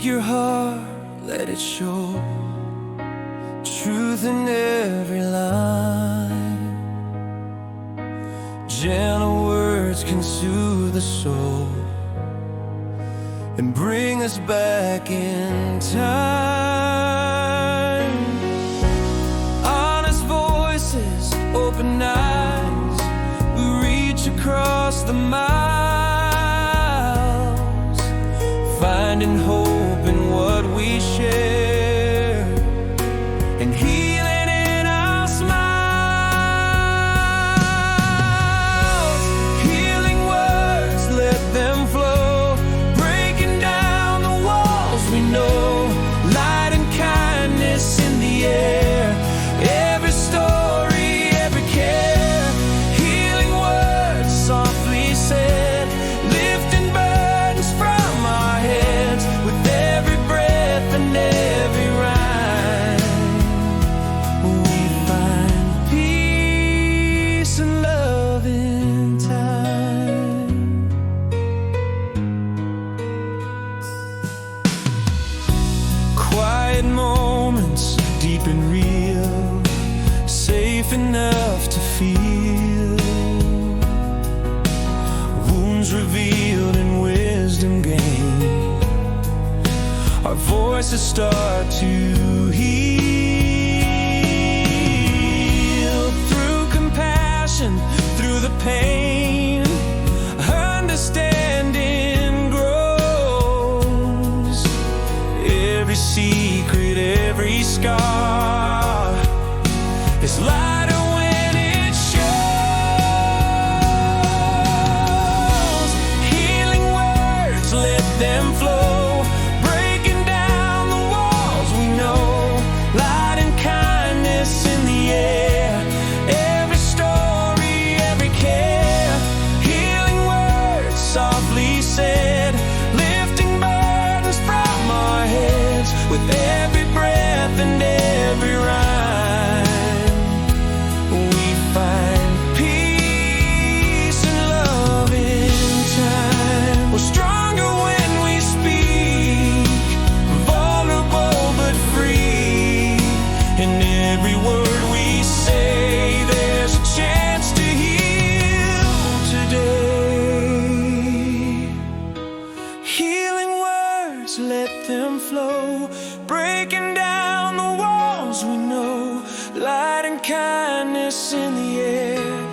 your heart, let it show truth in every line. Gentle words can soothe the soul and bring us back in time. Honest voices, open eyes, we reach across the miles, finding hope in what we share and healing in our smiles. Healing words, let them flow, breaking down the walls we know. Light and kindness in the air, every story, every care. Healing words softly said, lifting burdens from our heads. With every breath and every rhyme, we find peace and love in time. Quiet moments, deep and real, safe enough to feel. Wounds revealed and wisdom gained, our voices start to heal. Through compassion, through the pain, understanding grows. Every secret, every scar is lighter when it shows. Healing words, let them flow, breaking down the walls we know. Light and kindness in the air, every story, every care. Healing words softly said, lifting burdens from our heads. With every breath and every rhyme, we find peace and love in time. We're stronger when we speak, vulnerable but free. In every word we say, there's a chance to heal today. Healing words, let them flow, breaking down the walls we know. Light and kindness in the air,